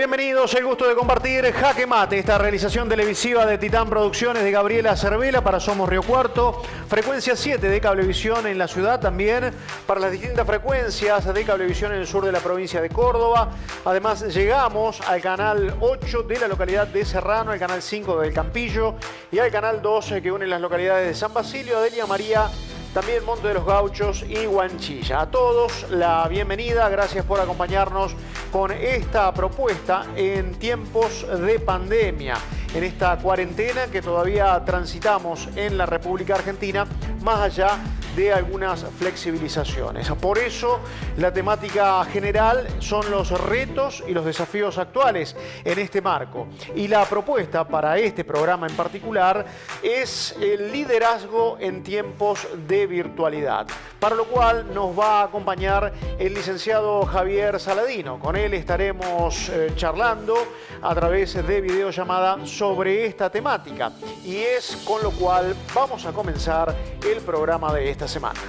bienvenidos. El gusto de compartir Jaque Mate, esta realización televisiva de Titán Producciones de Gabriela Cervela para Somos Río Cuarto. Frecuencia 7 de Cablevisión en la ciudad, también para las distintas frecuencias de Cablevisión en el sur de la provincia de Córdoba. Además, llegamos al canal 8 de la localidad de Serrano, al canal 5 del Campillo y al canal 12 que une las localidades de San Basilio, Delia María, también Monte de los Gauchos y Huanchilla. A todos la bienvenida, gracias por acompañarnos con esta propuesta en tiempos de pandemia, en esta cuarentena que todavía transitamos en la República Argentina, más allá de algunas flexibilizaciones. Por eso la temática general son los retos y los desafíos actuales en este marco. Y la propuesta para este programa en particular es el liderazgo en tiempos de virtualidad, para lo cual nos va a acompañar el licenciado Javier Saladino. Con él estaremos charlando a través de videollamada sobre esta temática. Y es con lo cual vamos a comenzar el programa de esta semana.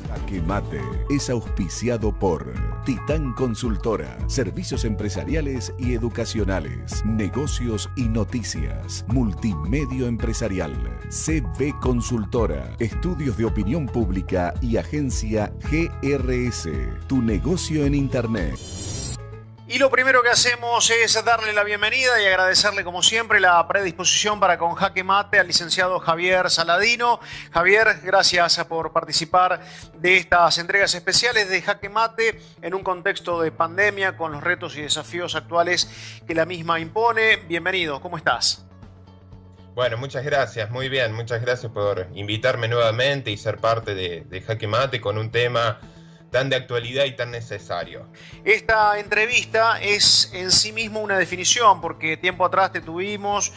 Jaque Mate es auspiciado por Titán Consultora, servicios empresariales y educacionales, negocios y noticias, multimedio empresarial, CB Consultora, estudios de opinión pública y agencia GRS, tu negocio en Internet. Y lo primero que hacemos es darle la bienvenida y agradecerle como siempre la predisposición para con Jaque Mate al licenciado Javier Saladino. Javier, gracias por participar de estas entregas especiales de Jaque Mate en un contexto de pandemia con los retos y desafíos actuales que la misma impone. Bienvenido, ¿cómo estás? Bueno, muchas gracias, muy bien, muchas gracias por invitarme nuevamente y ser parte de Jaque Mate con un tema tan de actualidad y tan necesario. Esta entrevista es en sí mismo una definición, porque tiempo atrás te tuvimos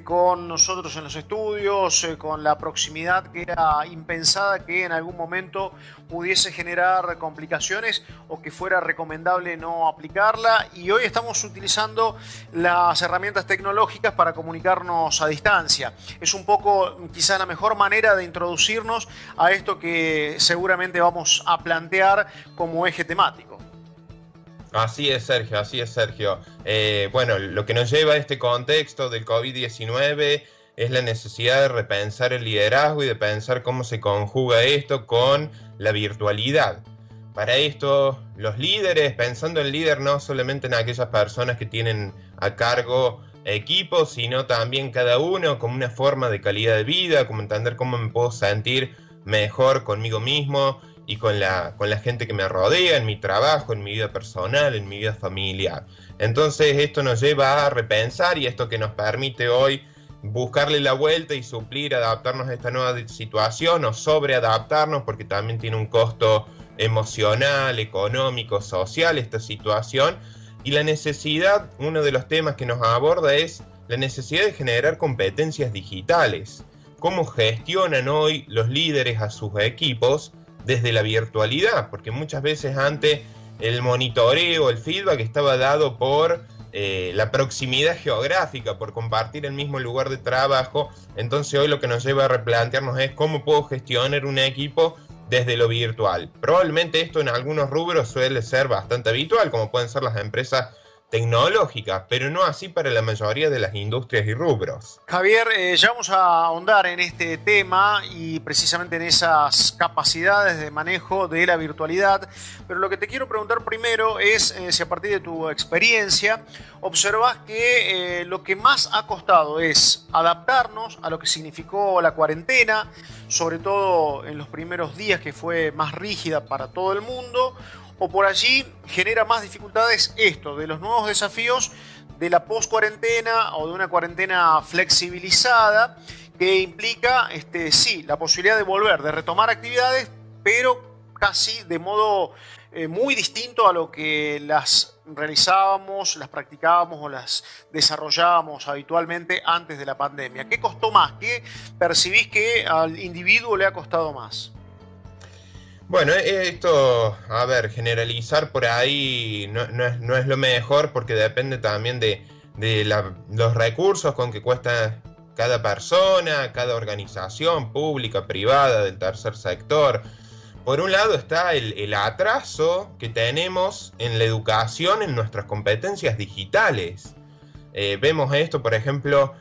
con nosotros en los estudios, con la proximidad que era impensada que en algún momento pudiese generar complicaciones o que fuera recomendable no aplicarla, y hoy estamos utilizando las herramientas tecnológicas para comunicarnos a distancia. Es un poco quizá la mejor manera de introducirnos a esto que seguramente vamos a plantear como eje temático. Así es, Sergio, así es, Sergio. Bueno, lo que nos lleva a este contexto del COVID-19 es la necesidad de repensar el liderazgo y de pensar cómo se conjuga esto con la virtualidad. Para esto, los líderes, pensando en líder no solamente en aquellas personas que tienen a cargo equipos, sino también cada uno como una forma de calidad de vida, como entender cómo me puedo sentir mejor conmigo mismo y con la gente que me rodea, en mi trabajo, en mi vida personal, en mi vida familiar. Entonces esto nos lleva a repensar, y esto que nos permite hoy buscarle la vuelta y suplir, adaptarnos a esta nueva situación o sobreadaptarnos, porque también tiene un costo emocional, económico, social esta situación. Y la necesidad, uno de los temas que nos aborda es la necesidad de generar competencias digitales. ¿Cómo gestionan hoy los líderes a sus equipos desde la virtualidad? Porque muchas veces antes el monitoreo, el feedback estaba dado por la proximidad geográfica, por compartir el mismo lugar de trabajo. Entonces hoy lo que nos lleva a replantearnos es cómo puedo gestionar un equipo desde lo virtual. Probablemente esto en algunos rubros suele ser bastante habitual, como pueden ser las empresas tecnológicas, pero no así para la mayoría de las industrias y rubros. Javier, ya vamos a ahondar en este tema y precisamente en esas capacidades de manejo de la virtualidad, pero lo que te quiero preguntar primero es si a partir de tu experiencia observas que lo que más ha costado es adaptarnos a lo que significó la cuarentena, sobre todo en los primeros días que fue más rígida para todo el mundo, o por allí genera más dificultades esto de los nuevos desafíos de la post-cuarentena o de una cuarentena flexibilizada que implica, sí, la posibilidad de volver, de retomar actividades, pero casi de modo muy distinto a lo que las realizábamos, las practicábamos o las desarrollábamos habitualmente antes de la pandemia. ¿Qué costó más? ¿Qué percibís que al individuo le ha costado más? Bueno, esto, a ver, generalizar por ahí no es lo mejor, porque depende también de los recursos con que cuesta cada persona, cada organización pública, privada, del tercer sector. Por un lado está el atraso que tenemos en la educación en nuestras competencias digitales. Vemos esto, por ejemplo,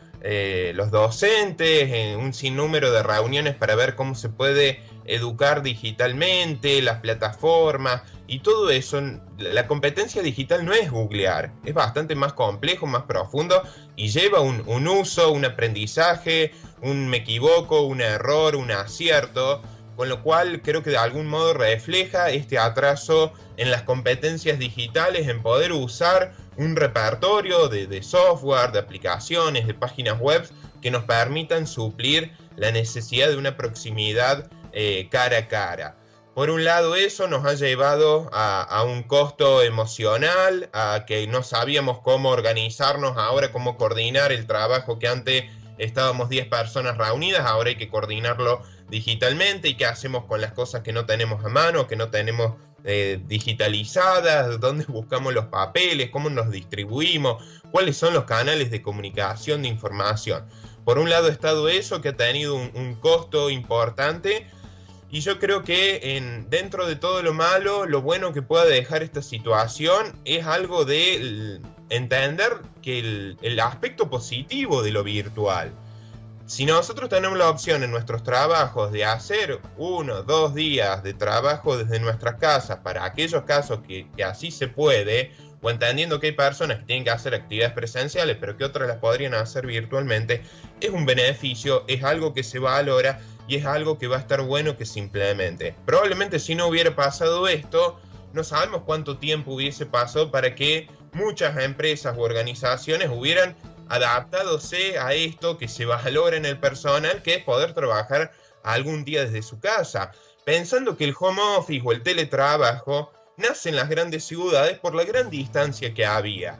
los docentes en un sinnúmero de reuniones para ver cómo se puede educar digitalmente, las plataformas y todo eso. La competencia digital no es googlear, es bastante más complejo, más profundo y lleva un uso, un aprendizaje, un me equivoco, un error, un acierto. Con lo cual creo que de algún modo refleja este atraso en las competencias digitales, en poder usar un repertorio de software, de aplicaciones, de páginas web que nos permitan suplir la necesidad de una proximidad cara a cara. Por un lado, eso nos ha llevado a un costo emocional, a que no sabíamos cómo organizarnos ahora, cómo coordinar el trabajo que antes estábamos 10 personas reunidas, ahora hay que coordinarlo digitalmente. ¿Y qué hacemos con las cosas que no tenemos a mano, que no tenemos digitalizadas? ¿Dónde buscamos los papeles? ¿Cómo nos distribuimos? ¿Cuáles son los canales de comunicación, de información? Por un lado ha estado eso, que ha tenido un costo importante, y yo creo que dentro de todo lo malo, lo bueno que pueda dejar esta situación es algo de entender que el aspecto positivo de lo virtual. Si nosotros tenemos la opción en nuestros trabajos de hacer 1 o 2 días de trabajo desde nuestras casas para aquellos casos que así se puede, o entendiendo que hay personas que tienen que hacer actividades presenciales pero que otras las podrían hacer virtualmente, es un beneficio, es algo que se valora y es algo que va a estar bueno que se implemente. Probablemente si no hubiera pasado esto, no sabemos cuánto tiempo hubiese pasado para que muchas empresas u organizaciones hubieran adaptadose a esto que se valora en el personal, que es poder trabajar algún día desde su casa, pensando que el home office o el teletrabajo nace en las grandes ciudades por la gran distancia que había.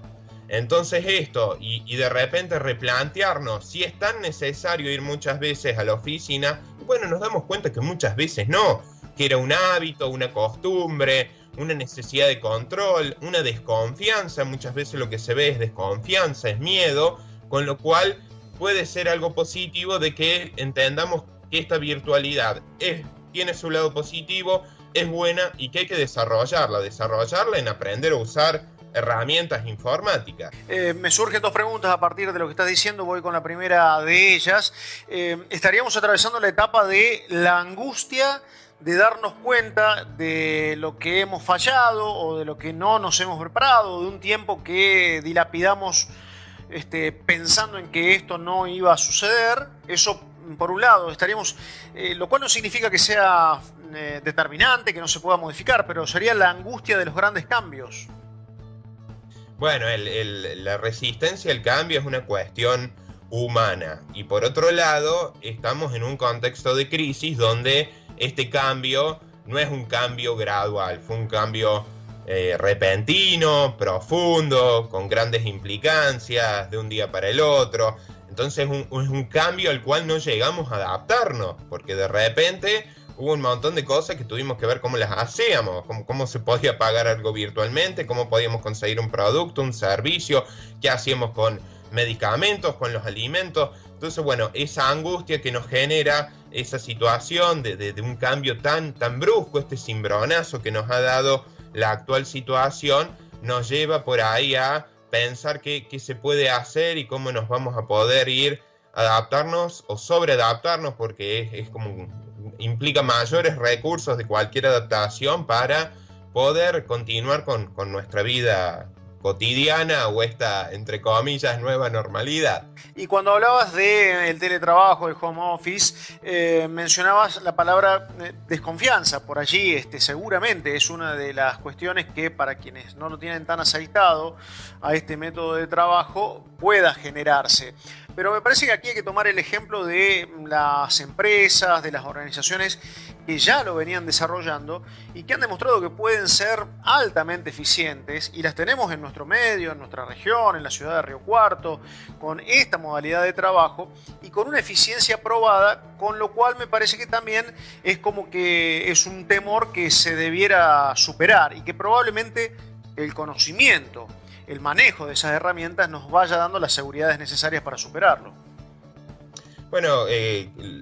Entonces esto, y de repente replantearnos si es tan necesario ir muchas veces a la oficina, bueno, nos damos cuenta que muchas veces no, que era un hábito, una costumbre, una necesidad de control, una desconfianza. Muchas veces lo que se ve es desconfianza, es miedo, con lo cual puede ser algo positivo de que entendamos que esta virtualidad tiene su lado positivo, es buena y que hay que desarrollarla en aprender a usar herramientas informáticas. Me surgen 2 preguntas a partir de lo que estás diciendo. Voy con la primera de ellas. Estaríamos atravesando la etapa de la angustia de darnos cuenta de lo que hemos fallado o de lo que no nos hemos preparado, de un tiempo que dilapidamos pensando en que esto no iba a suceder. Eso por un lado estaríamos, lo cual no significa que sea determinante, que no se pueda modificar, pero sería la angustia de los grandes cambios. Bueno, la resistencia al cambio es una cuestión humana, y por otro lado estamos en un contexto de crisis donde este cambio no es un cambio gradual, fue un cambio repentino, profundo, con grandes implicancias de un día para el otro. Entonces es un cambio al cual no llegamos a adaptarnos, porque de repente hubo un montón de cosas que tuvimos que ver cómo las hacíamos, cómo se podía pagar algo virtualmente, cómo podíamos conseguir un producto, un servicio, qué hacíamos con medicamentos, con los alimentos. Entonces, bueno, esa angustia que nos genera esa situación de un cambio tan brusco, este cimbronazo que nos ha dado la actual situación, nos lleva por ahí a pensar qué se puede hacer y cómo nos vamos a poder ir adaptarnos o sobreadaptarnos, porque es como implica mayores recursos de cualquier adaptación para poder continuar con nuestra vida cotidiana o esta, entre comillas, nueva normalidad. Y cuando hablabas del teletrabajo, del home office, mencionabas la palabra desconfianza. Por allí seguramente es una de las cuestiones que para quienes no lo tienen tan aceitado a este método de trabajo pueda generarse. Pero me parece que aquí hay que tomar el ejemplo de las empresas, de las organizaciones que ya lo venían desarrollando y que han demostrado que pueden ser altamente eficientes, y las tenemos en nuestro medio, en nuestra región, en la ciudad de Río Cuarto, con esta modalidad de trabajo y con una eficiencia probada, con lo cual me parece que también es como que es un temor que se debiera superar y que probablemente el conocimiento, el manejo de esas herramientas nos vaya dando las seguridades necesarias para superarlo. Bueno,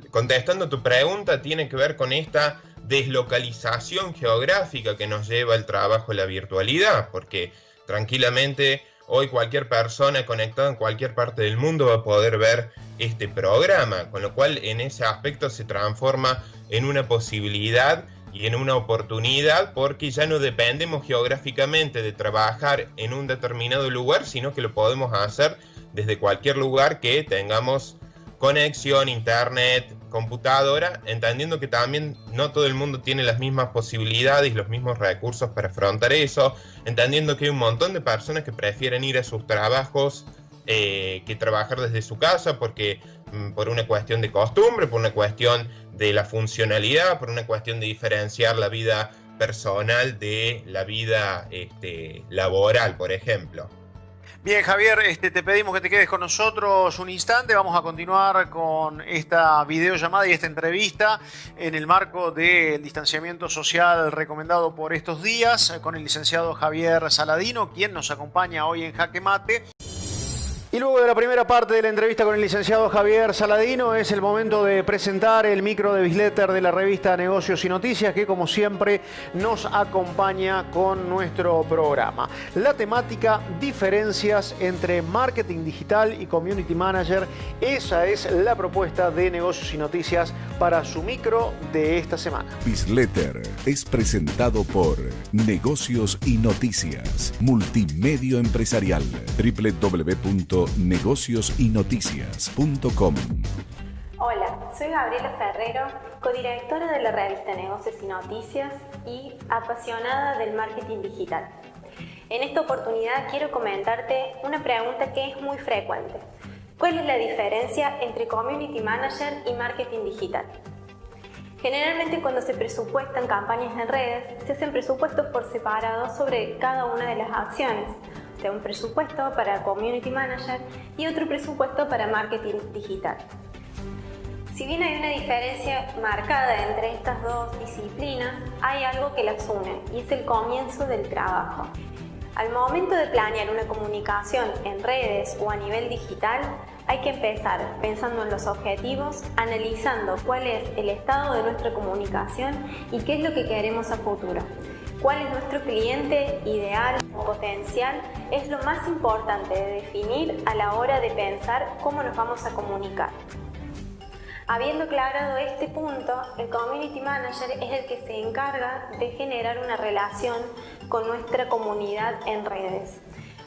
contestando tu pregunta, tiene que ver con esta deslocalización geográfica que nos lleva el trabajo en la virtualidad, porque tranquilamente hoy cualquier persona conectada en cualquier parte del mundo va a poder ver este programa, con lo cual en ese aspecto se transforma en una posibilidad y en una oportunidad, porque ya no dependemos geográficamente de trabajar en un determinado lugar, sino que lo podemos hacer desde cualquier lugar que tengamos conexión, internet, computadora, entendiendo que también no todo el mundo tiene las mismas posibilidades y los mismos recursos para afrontar eso, entendiendo que hay un montón de personas que prefieren ir a sus trabajos que trabajar desde su casa, porque por una cuestión de costumbre, por una cuestión de la funcionalidad, por una cuestión de diferenciar la vida personal de la vida laboral, por ejemplo. Bien, Javier, te pedimos que te quedes con nosotros un instante. Vamos a continuar con esta videollamada y esta entrevista en el marco del distanciamiento social recomendado por estos días con el licenciado Javier Saladino, quien nos acompaña hoy en Jaque Mate. Y luego de la primera parte de la entrevista con el licenciado Javier Saladino, es el momento de presentar el micro de Bisletter de la revista Negocios y Noticias, que como siempre nos acompaña con nuestro programa. La temática: diferencias entre marketing digital y community manager. Esa es la propuesta de Negocios y Noticias para su micro de esta semana. Bisletter es presentado por Negocios y Noticias, multimedio empresarial, www.negociosinoticias.com. Hola, soy Gabriela Ferrero, codirectora de la revista Negocios y Noticias y apasionada del marketing digital. En esta oportunidad quiero comentarte una pregunta que es muy frecuente. ¿Cuál es la diferencia entre community manager y marketing digital? Generalmente cuando se presupuestan campañas en redes, se hacen presupuestos por separado sobre cada una de las acciones. O sea, un presupuesto para community manager y otro presupuesto para marketing digital. Si bien hay una diferencia marcada entre estas dos disciplinas, hay algo que las une y es el comienzo del trabajo. Al momento de planear una comunicación en redes o a nivel digital, hay que empezar pensando en los objetivos, analizando cuál es el estado de nuestra comunicación y qué es lo que queremos a futuro. Cuál es nuestro cliente ideal o potencial es lo más importante de definir a la hora de pensar cómo nos vamos a comunicar. Habiendo aclarado este punto, el Community Manager es el que se encarga de generar una relación con nuestra comunidad en redes.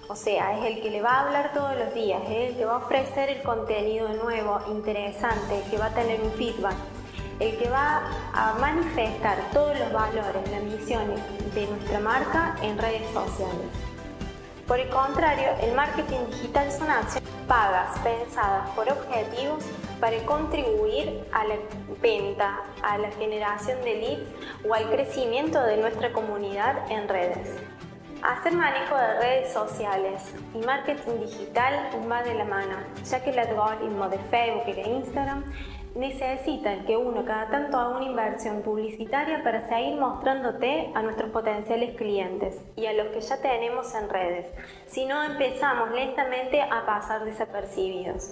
O sea, es el que le va a hablar todos los días, es el que va a ofrecer el contenido nuevo, interesante, que va a tener un feedback, el que va a manifestar todos los valores, las misiones de nuestra marca en redes sociales. Por el contrario, el marketing digital son acciones pagas, pensadas por objetivos para contribuir a la venta, a la generación de leads o al crecimiento de nuestra comunidad en redes. Hacer manejo de redes sociales y marketing digital va de la mano, ya que el algoritmo de Facebook y de Instagram necesitan que uno cada tanto haga una inversión publicitaria para seguir mostrándote a nuestros potenciales clientes y a los que ya tenemos en redes, si no empezamos lentamente a pasar desapercibidos.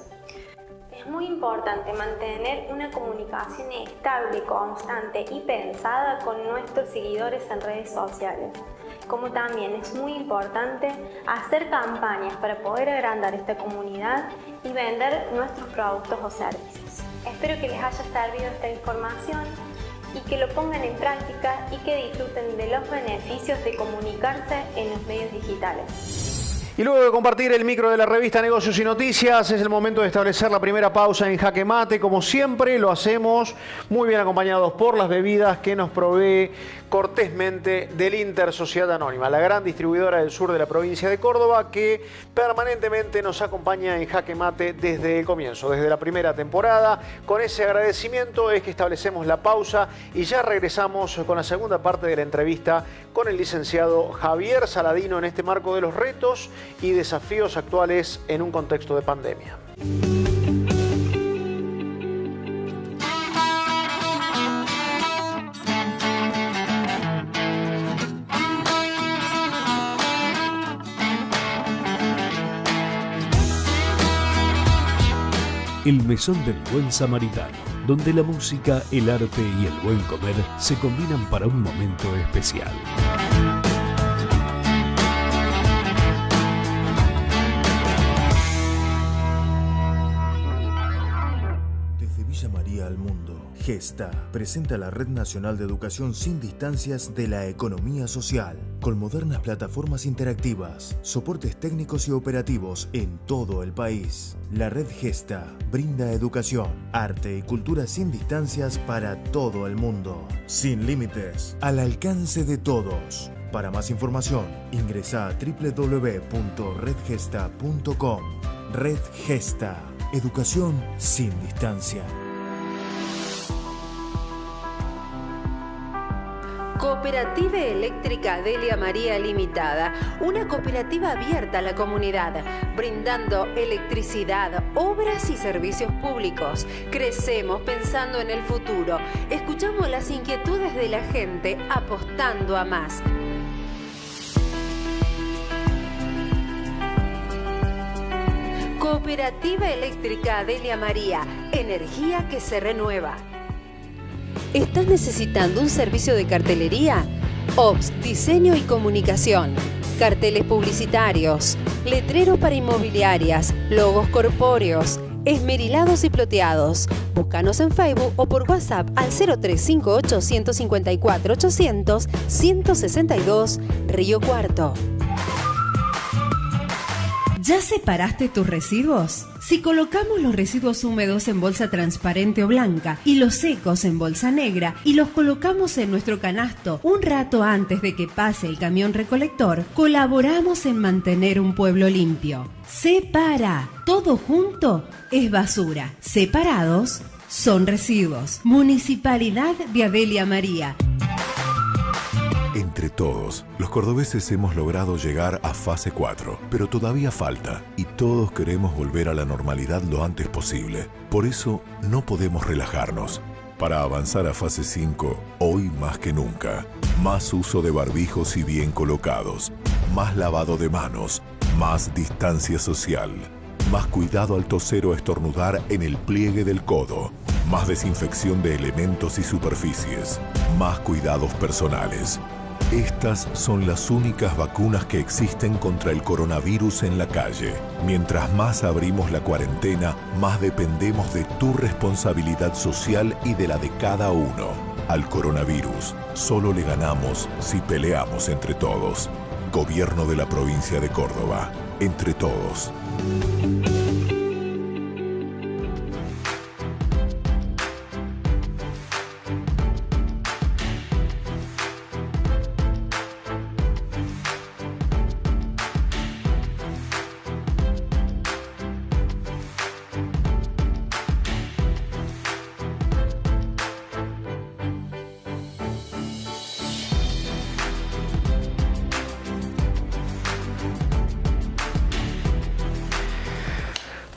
Es muy importante mantener una comunicación estable, constante y pensada con nuestros seguidores en redes sociales. Como también es muy importante hacer campañas para poder agrandar esta comunidad y vender nuestros productos o servicios. Espero que les haya servido esta información y que lo pongan en práctica y que disfruten de los beneficios de comunicarse en los medios digitales. Y luego de compartir el micro de la revista Negocios y Noticias, es el momento de establecer la primera pausa en Jaque Mate. Como siempre, lo hacemos muy bien acompañados por las bebidas que nos provee cortésmente del Inter Sociedad Anónima, la gran distribuidora del sur de la provincia de Córdoba, que permanentemente nos acompaña en Jaque Mate desde el comienzo, desde la primera temporada. Con ese agradecimiento es que establecemos la pausa y ya regresamos con la segunda parte de la entrevista con el licenciado Javier Saladino en este marco de los retos y desafíos actuales en un contexto de pandemia. El Mesón del Buen Samaritano, donde la música, el arte y el buen comer se combinan para un momento especial. Desde Villa María al mundo, Gesta presenta la Red Nacional de Educación sin Distancias de la Economía Social, con modernas plataformas interactivas, soportes técnicos y operativos en todo el país. La Red Gesta brinda educación, arte y cultura sin distancias para todo el mundo, sin límites, al alcance de todos. Para más información, ingresa a www.redgesta.com. Red Gesta, educación sin distancia. Cooperativa Eléctrica Delia María Limitada, una cooperativa abierta a la comunidad, brindando electricidad, obras y servicios públicos. Crecemos pensando en el futuro, escuchamos las inquietudes de la gente, apostando a más. Cooperativa Eléctrica Delia María, energía que se renueva. ¿Estás necesitando un servicio de cartelería? OPS, diseño y comunicación. Carteles publicitarios, letreros para inmobiliarias, logos corpóreos, esmerilados y ploteados. Búscanos en Facebook o por WhatsApp al 0358 154 800 162 Río Cuarto. ¿Ya separaste tus residuos? Si colocamos los residuos húmedos en bolsa transparente o blanca y los secos en bolsa negra y los colocamos en nuestro canasto un rato antes de que pase el camión recolector, colaboramos en mantener un pueblo limpio. Separa. Todo junto es basura. Separados son residuos. Municipalidad de Adelia María. Entre todos, los cordobeses hemos logrado llegar a fase 4, pero todavía falta y todos queremos volver a la normalidad lo antes posible. Por eso no podemos relajarnos. Para avanzar a fase 5, hoy más que nunca, más uso de barbijos y bien colocados, más lavado de manos, más distancia social, más cuidado al toser o estornudar en el pliegue del codo, más desinfección de elementos y superficies, más cuidados personales. Estas son las únicas vacunas que existen contra el coronavirus en la calle. Mientras más abrimos la cuarentena, más dependemos de tu responsabilidad social y de la de cada uno. Al coronavirus solo le ganamos si peleamos entre todos. Gobierno de la provincia de Córdoba. Entre todos.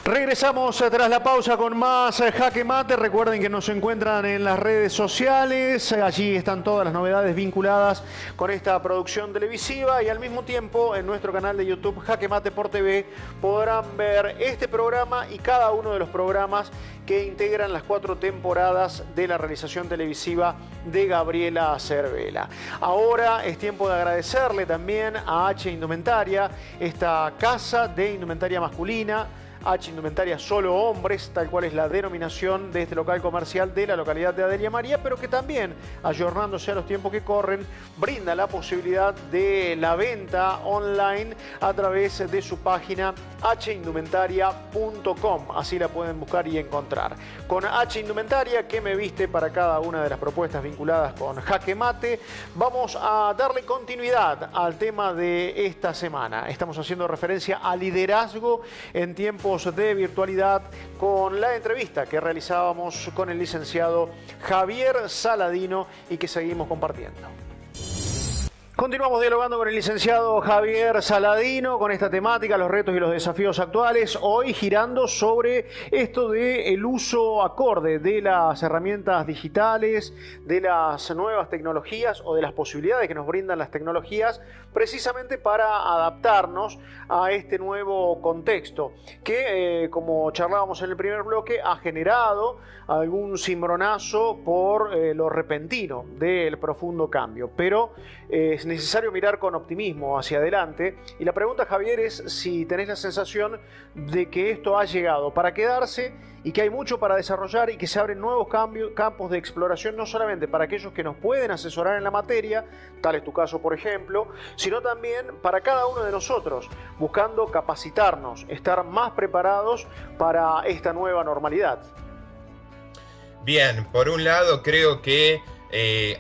Regresamos tras la pausa con más Jaque Mate. Recuerden que nos encuentran en las redes sociales. Allí están todas las novedades vinculadas con esta producción televisiva y al mismo tiempo en nuestro canal de YouTube Jaque Mate por TV podrán ver este programa y cada uno de los programas que integran las 4 temporadas de la realización televisiva de Gabriela Cervela. Ahora es tiempo de agradecerle también a H Indumentaria, esta casa de indumentaria masculina, H Indumentaria Solo Hombres, tal cual es la denominación de este local comercial de la localidad de Adelia María, pero que también, ayornándose a los tiempos que corren, brinda la posibilidad de la venta online a través de su página hindumentaria.com. Así la pueden buscar y encontrar. Con H Indumentaria, que me viste para cada una de las propuestas vinculadas con Jaque Mate, vamos a darle continuidad al tema de esta semana. Estamos haciendo referencia a liderazgo en tiempos de virtualidad con la entrevista que realizábamos con el licenciado Javier Saladino y que seguimos compartiendo. Continuamos dialogando con el licenciado Javier Saladino con esta temática, los retos y los desafíos actuales, hoy girando sobre esto del uso acorde de las herramientas digitales, de las nuevas tecnologías o de las posibilidades que nos brindan las tecnologías precisamente para adaptarnos a este nuevo contexto que, como charlábamos en el primer bloque, ha generado algún cimbronazo por lo repentino del profundo cambio, pero es necesario mirar con optimismo hacia adelante. Y la pregunta, Javier, es si tenés la sensación de que esto ha llegado para quedarse y que hay mucho para desarrollar y que se abren nuevos campos de exploración, no solamente para aquellos que nos pueden asesorar en la materia, tal es tu caso por ejemplo, sino también para cada uno de nosotros, buscando capacitarnos, estar más preparados para esta nueva normalidad. Bien, por un lado creo que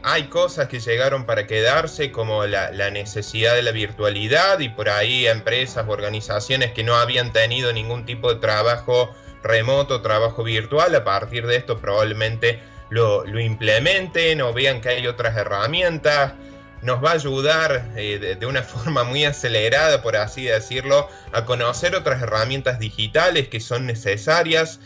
hay cosas que llegaron para quedarse, como la necesidad de la virtualidad, y por ahí empresas, organizaciones que no habían tenido ningún tipo de trabajo remoto, trabajo virtual, a partir de esto probablemente lo implementen o vean que hay otras herramientas. Nos va a ayudar de una forma muy acelerada, por así decirlo, a conocer otras herramientas digitales que son necesarias.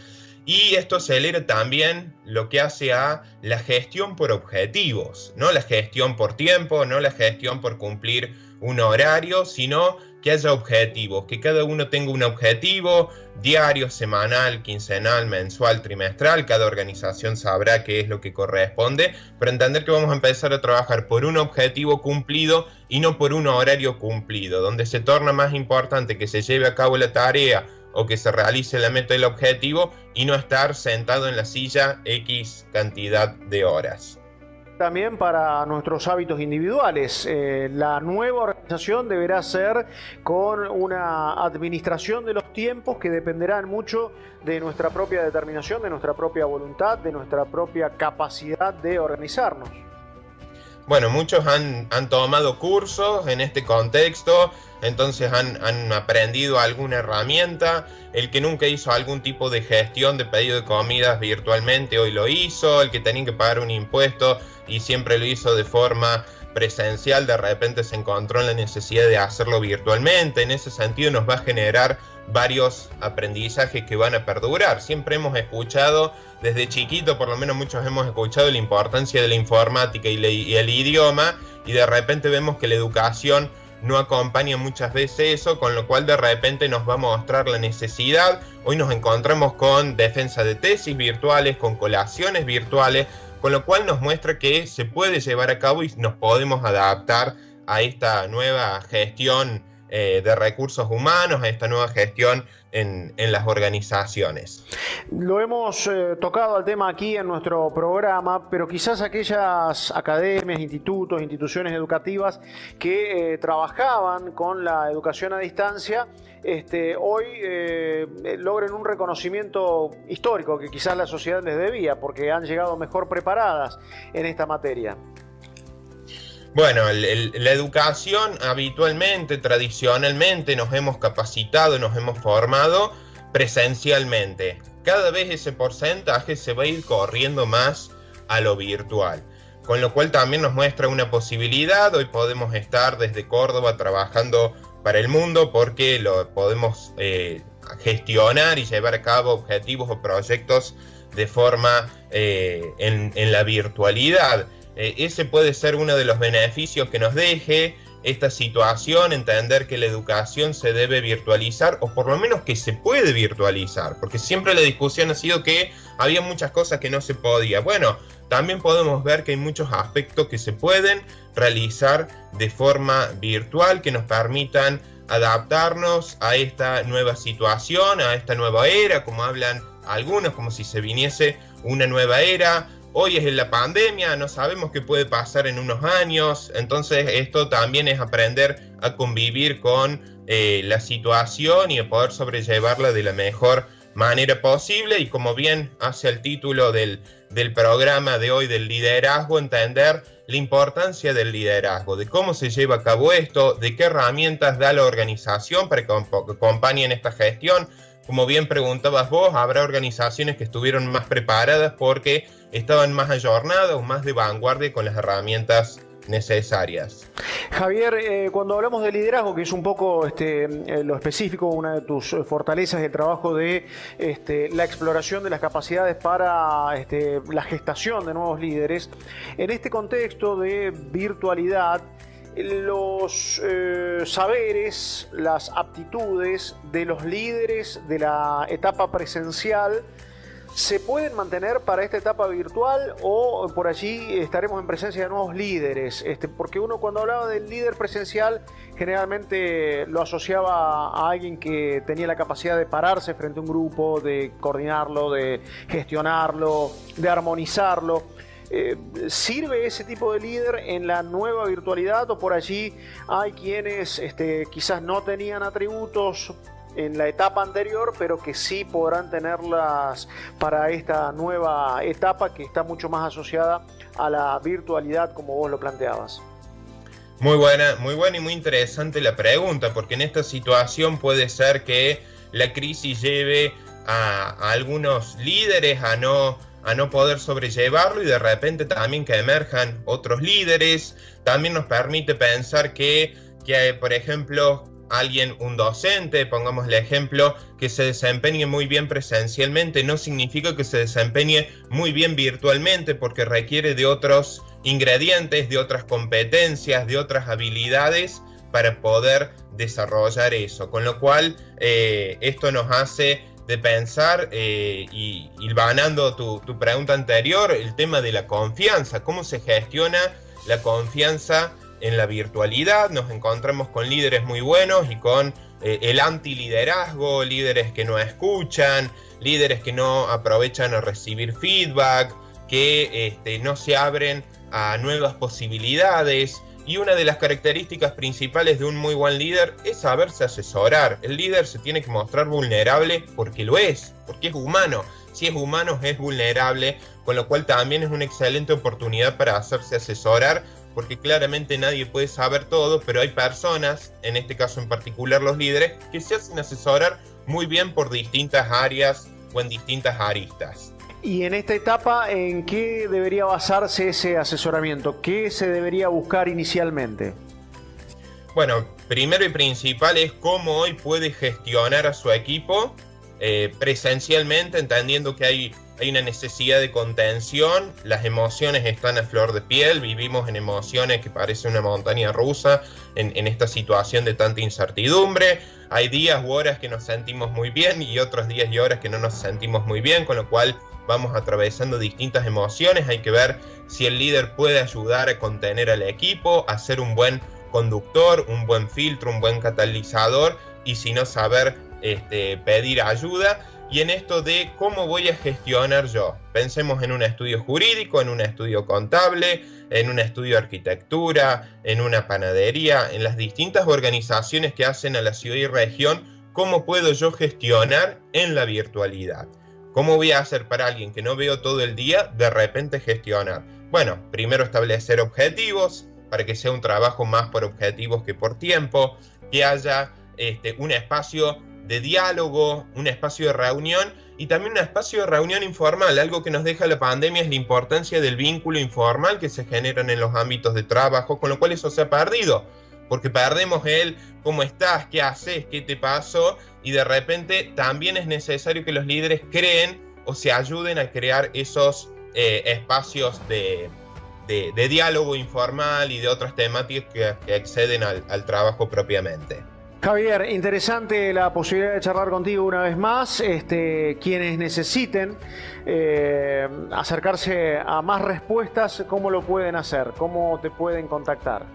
Y esto acelera también lo que hace a la gestión por objetivos, no la gestión por tiempo, no la gestión por cumplir un horario, sino que haya objetivos, que cada uno tenga un objetivo diario, semanal, quincenal, mensual, trimestral. Cada organización sabrá qué es lo que corresponde, pero entender que vamos a empezar a trabajar por un objetivo cumplido y no por un horario cumplido, donde se torna más importante que se lleve a cabo la tarea o que se realice la meta del objetivo y no estar sentado en la silla X cantidad de horas. También para nuestros hábitos individuales, la nueva organización deberá ser con una administración de los tiempos que dependerán mucho de nuestra propia determinación, de nuestra propia voluntad, de nuestra propia capacidad de organizarnos. Bueno, muchos han tomado cursos en este contexto, entonces han aprendido alguna herramienta. El que nunca hizo algún tipo de gestión de pedido de comidas virtualmente hoy lo hizo. El que tenía que pagar un impuesto y siempre lo hizo de forma presencial, de repente se encontró en la necesidad de hacerlo virtualmente. En ese sentido nos va a generar varios aprendizajes que van a perdurar. Siempre hemos escuchado, desde chiquito por lo menos muchos hemos escuchado la importancia de la informática y el idioma, y de repente vemos que la educación no acompaña muchas veces eso, con lo cual de repente nos va a mostrar la necesidad. Hoy nos encontramos con defensa de tesis virtuales, con colaciones virtuales, con lo cual nos muestra que se puede llevar a cabo y nos podemos adaptar a esta nueva gestión de recursos humanos, a esta nueva gestión en las organizaciones. Lo hemos tocado al tema aquí en nuestro programa, pero quizás aquellas academias, institutos, instituciones educativas que trabajaban con la educación a distancia, hoy logren un reconocimiento histórico que quizás la sociedad les debía, porque han llegado mejor preparadas en esta materia. Bueno, la educación habitualmente, tradicionalmente, nos hemos capacitado, nos hemos formado presencialmente. Cada vez ese porcentaje se va a ir corriendo más a lo virtual, con lo cual también nos muestra una posibilidad. Hoy podemos estar desde Córdoba trabajando para el mundo porque lo podemos gestionar y llevar a cabo objetivos o proyectos de forma en la virtualidad. Ese puede ser uno de los beneficios que nos deje esta situación, entender que la educación se debe virtualizar, o por lo menos que se puede virtualizar, porque siempre la discusión ha sido que había muchas cosas que no se podía. Bueno, también podemos ver que hay muchos aspectos que se pueden realizar de forma virtual, que nos permitan adaptarnos a esta nueva situación, a esta nueva era, como hablan algunos, como si se viniese una nueva era. Hoy es en la pandemia, no sabemos qué puede pasar en unos años, entonces esto también es aprender a convivir con la situación y a poder sobrellevarla de la mejor manera posible. Y como bien hace el título del programa de hoy del liderazgo, entender la importancia del liderazgo, de cómo se lleva a cabo esto, de qué herramientas da la organización para que acompañen esta gestión. Como bien preguntabas vos, habrá organizaciones que estuvieron más preparadas porque estaban más ayornadas o más de vanguardia con las herramientas necesarias. Javier, cuando hablamos de liderazgo, que es un poco lo específico, una de tus fortalezas, el trabajo de la exploración de las capacidades para la gestación de nuevos líderes, en este contexto de virtualidad, los saberes, las aptitudes de los líderes de la etapa presencial ¿se pueden mantener para esta etapa virtual o por allí estaremos en presencia de nuevos líderes? Porque uno cuando hablaba del líder presencial generalmente lo asociaba a alguien que tenía la capacidad de pararse frente a un grupo, de coordinarlo, de gestionarlo, de armonizarlo. ¿Sirve ese tipo de líder en la nueva virtualidad o por allí hay quienes quizás no tenían atributos en la etapa anterior, pero que sí podrán tenerlas para esta nueva etapa que está mucho más asociada a la virtualidad, como vos lo planteabas? Muy buena y muy interesante la pregunta, porque en esta situación puede ser que la crisis lleve a algunos líderes a no poder sobrellevarlo y de repente también que emerjan otros líderes. También nos permite pensar que por ejemplo, un docente, pongamos el ejemplo, que se desempeñe muy bien presencialmente, no significa que se desempeñe muy bien virtualmente, porque requiere de otros ingredientes, de otras competencias, de otras habilidades para poder desarrollar eso. Con lo cual, esto nos hace de pensar, y hilvanando tu pregunta anterior, el tema de la confianza, cómo se gestiona la confianza en la virtualidad. Nos encontramos con líderes muy buenos y con el antiliderazgo, líderes que no escuchan, líderes que no aprovechan a recibir feedback, que no se abren a nuevas posibilidades. Y una de las características principales de un muy buen líder es saberse asesorar. El líder se tiene que mostrar vulnerable porque lo es, porque es humano. Si es humano es vulnerable, con lo cual también es una excelente oportunidad para hacerse asesorar, porque claramente nadie puede saber todo, pero hay personas, en este caso en particular los líderes, que se hacen asesorar muy bien por distintas áreas o en distintas aristas. Y en esta etapa, ¿en qué debería basarse ese asesoramiento? ¿Qué se debería buscar inicialmente? Bueno, primero y principal es cómo hoy puede gestionar a su equipo presencialmente, entendiendo que hay una necesidad de contención, las emociones están a flor de piel, vivimos en emociones que parece una montaña rusa en esta situación de tanta incertidumbre. Hay días u horas que nos sentimos muy bien y otros días y horas que no nos sentimos muy bien, con lo cual vamos atravesando distintas emociones. Hay que ver si el líder puede ayudar a contener al equipo, a ser un buen conductor, un buen filtro, un buen catalizador, y si no, saber pedir ayuda. Y en esto de cómo voy a gestionar yo, pensemos en un estudio jurídico, en un estudio contable, en un estudio de arquitectura, en una panadería, en las distintas organizaciones que hacen a la ciudad y región, cómo puedo yo gestionar en la virtualidad. ¿Cómo voy a hacer para alguien que no veo todo el día, de repente gestionar? Bueno, primero establecer objetivos, para que sea un trabajo más por objetivos que por tiempo, que haya un espacio de diálogo, un espacio de reunión y también un espacio de reunión informal. Algo que nos deja la pandemia es la importancia del vínculo informal que se generan en los ámbitos de trabajo, con lo cual eso se ha perdido, porque perdemos el ¿cómo estás? ¿Qué haces? ¿Qué te pasó? Y de repente también es necesario que los líderes creen o se ayuden a crear esos espacios de diálogo informal y de otras temáticas que exceden al trabajo propiamente. Javier, interesante la posibilidad de charlar contigo una vez más. Quienes necesiten acercarse a más respuestas, ¿cómo lo pueden hacer? ¿Cómo te pueden contactar?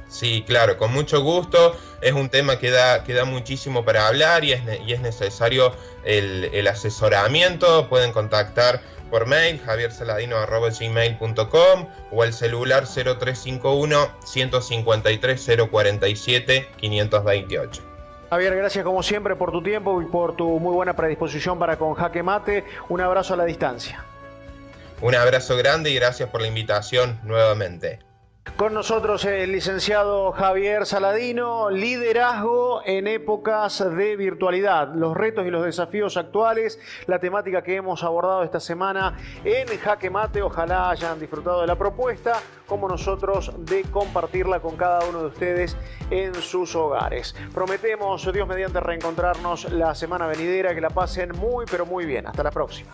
Sí, claro, con mucho gusto. Es un tema que da muchísimo para hablar y es necesario el asesoramiento. Pueden contactar por mail javiersaladino@gmail.com o el celular 0351 153 047 528. Javier, gracias como siempre por tu tiempo y por tu muy buena predisposición para con Jaque Mate. Un abrazo a la distancia. Un abrazo grande y gracias por la invitación nuevamente. Con nosotros el licenciado Javier Saladino, liderazgo en épocas de virtualidad, los retos y los desafíos actuales, la temática que hemos abordado esta semana en Jaque Mate. Ojalá hayan disfrutado de la propuesta, como nosotros, de compartirla con cada uno de ustedes en sus hogares. Prometemos, Dios mediante, reencontrarnos la semana venidera. Que la pasen muy, pero muy bien. Hasta la próxima.